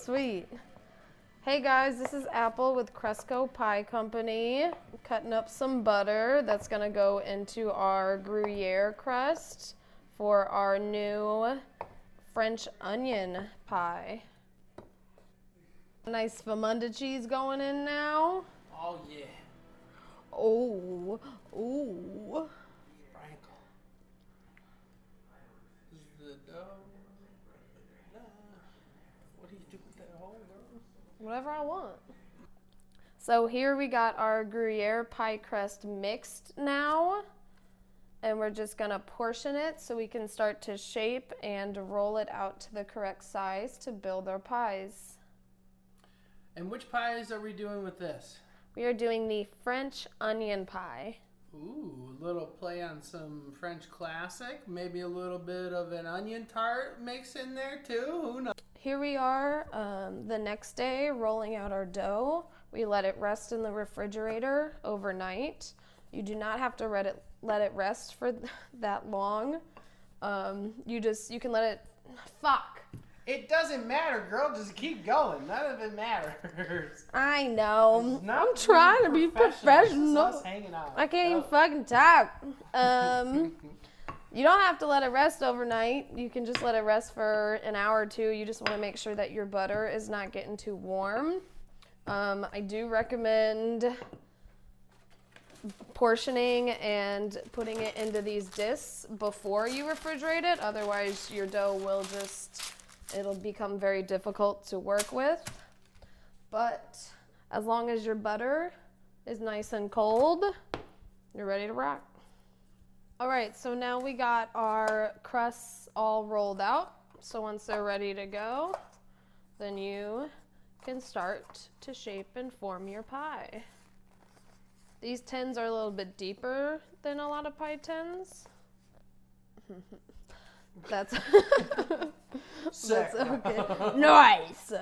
Sweet. Hey guys, this is Apple with Crustco Pie Company. I'm cutting up some butter that's gonna go into our Gruyere crust for our new French onion pie. Nice Famunda cheese going in now. Oh yeah. Oh, ooh. Sprinkle. This is the dough. What do you do with that hole, girl? Whatever I want. So here we got our Gruyere pie crust mixed now. And we're just gonna portion it so we can start to shape and roll it out to the correct size to build our pies. And which pies are we doing with this? We are doing the French onion pie. Ooh, a little play on some French classic. Maybe a little bit of an onion tart mix in there too. Who knows? Here we are the next day rolling out our dough. We let it rest in the refrigerator overnight. You do not have to let it rest for that long. You can let it, It doesn't matter, girl. Just keep going. None of it matters. I know. It's not I'm trying to be professional. It's us hanging out. I can't even fucking talk. You don't have to let it rest overnight. You can just let it rest for an hour or two. You just want to make sure that your butter is not getting too warm. I do recommend portioning and putting it into these discs before you refrigerate it. Otherwise, your dough will it'll become very difficult to work with. But as long as your butter is nice and cold, you're ready to rock. All right, so now we got our crusts all rolled out. So once they're ready to go, then you can start to shape and form your pie. These tins are a little bit deeper than a lot of pie tins. That's okay. Nice.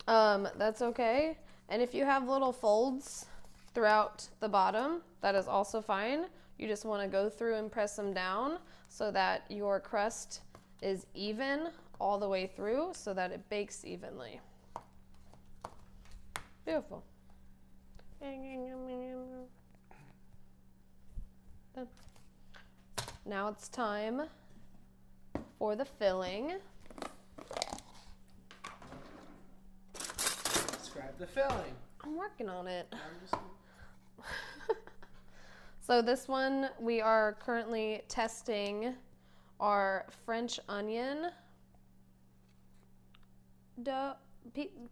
That's okay. And if you have little folds throughout the bottom, that is also fine. You just want to go through and press them down so that your crust is even all the way through so that it bakes evenly. Beautiful. Now it's time for the filling. Describe the filling. I'm working on it. So this one, we are currently testing our French onion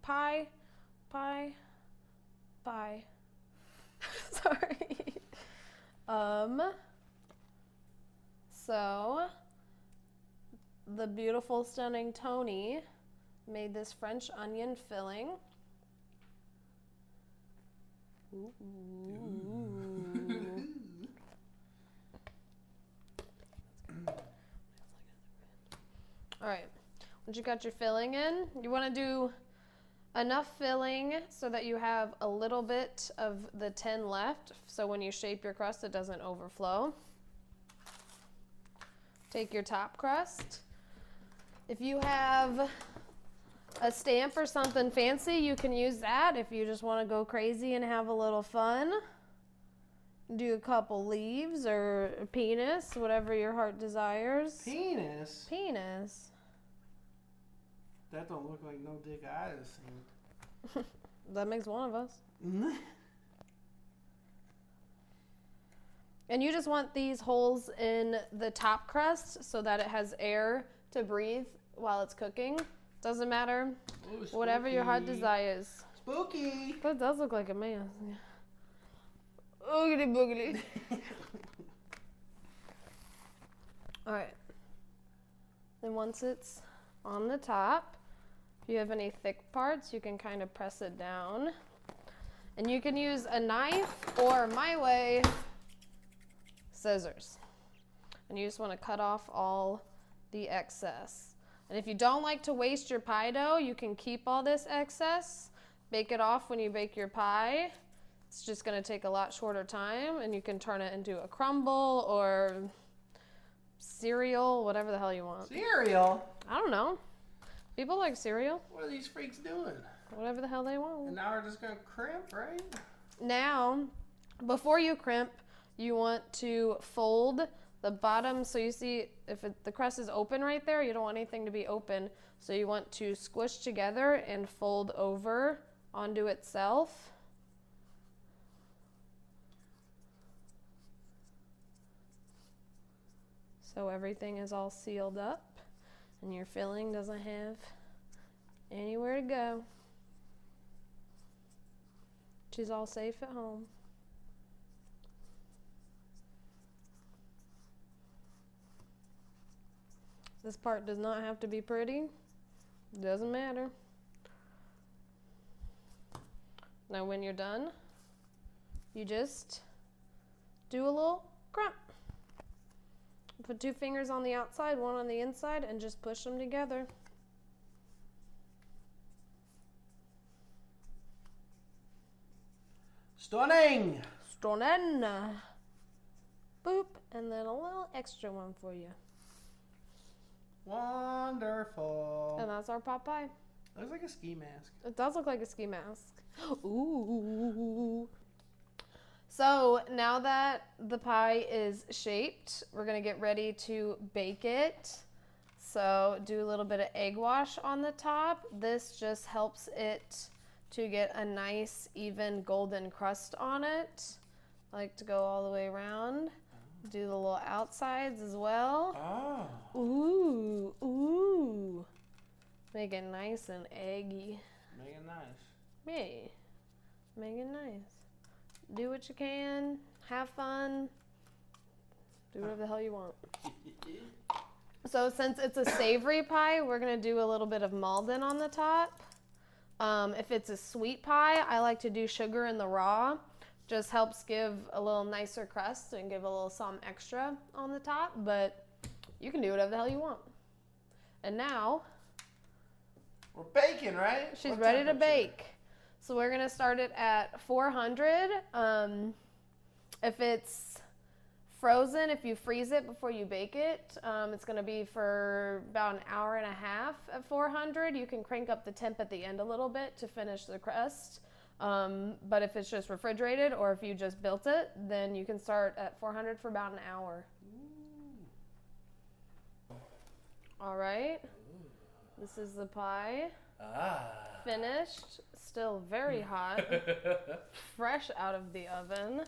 pie. Sorry. So the beautiful, stunning Tony made this French onion filling. Ooh. All right, once you got your filling in, you want to do enough filling so that you have a little bit of the tin left, so when you shape your crust, it doesn't overflow. Take your top crust. If you have a stamp or something fancy, you can use that if you just want to go crazy and have a little fun. Do a couple leaves or a penis, whatever your heart desires. Penis? Penis. That don't look like no dick I have seen. That makes one of us. And you just want these holes in the top crust so that it has air to breathe while it's cooking. Doesn't matter. Ooh, whatever your heart desires. Spooky. That does look like a man. Oogly boogly. All right. Then once it's on the top, if you have any thick parts, you can kind of press it down. And you can use a knife or, my way, scissors. And you just want to cut off all the excess. And if you don't like to waste your pie dough, you can keep all this excess, bake it off when you bake your pie. It's just going to take a lot shorter time, and you can turn it into a crumble or cereal, whatever the hell you want. Cereal? I don't know. People like cereal. What are these freaks doing? Whatever the hell they want. And now we're just gonna crimp, right? Now, before you crimp, you want to fold the bottom. So you see, if the crust is open right there, you don't want anything to be open. So you want to squish together and fold over onto itself. So everything is all sealed up and your filling doesn't have anywhere to go. She's all safe at home. This part does not have to be pretty. It doesn't matter. Now when you're done, you just do a little crump. Put 2 fingers on the outside, 1 on the inside, and just push them together. Stunning! Stunning! Boop, and then a little extra one for you. Wonderful. And that's our pot pie. Looks like a ski mask. It does look like a ski mask. Ooh. So now that the pie is shaped, we're gonna get ready to bake it. So do a little bit of egg wash on the top. This just helps it to get a nice, even golden crust on it. I like to go all the way around. Do the little outsides as well. Oh. Ooh. Make it nice and eggy. Make it nice. Yeah, make it nice. Do what you can. Have fun. Do whatever the hell you want. So since it's a savory pie, we're going to do a little bit of Malden on the top. If it's a sweet pie, I like to do sugar in the raw. Just helps give a little nicer crust and give a little something extra on the top. But you can do whatever the hell you want. And now we're baking, right? She's ready to bake. So we're gonna start it at 400. If it's frozen, if you freeze it before you bake it, it's gonna be for about an hour and a half at 400. You can crank up the temp at the end a little bit to finish the crust. But if it's just refrigerated or if you just built it, then you can start at 400 for about an hour. All right. This is the pie. Finished. Still very hot. Fresh out of the oven.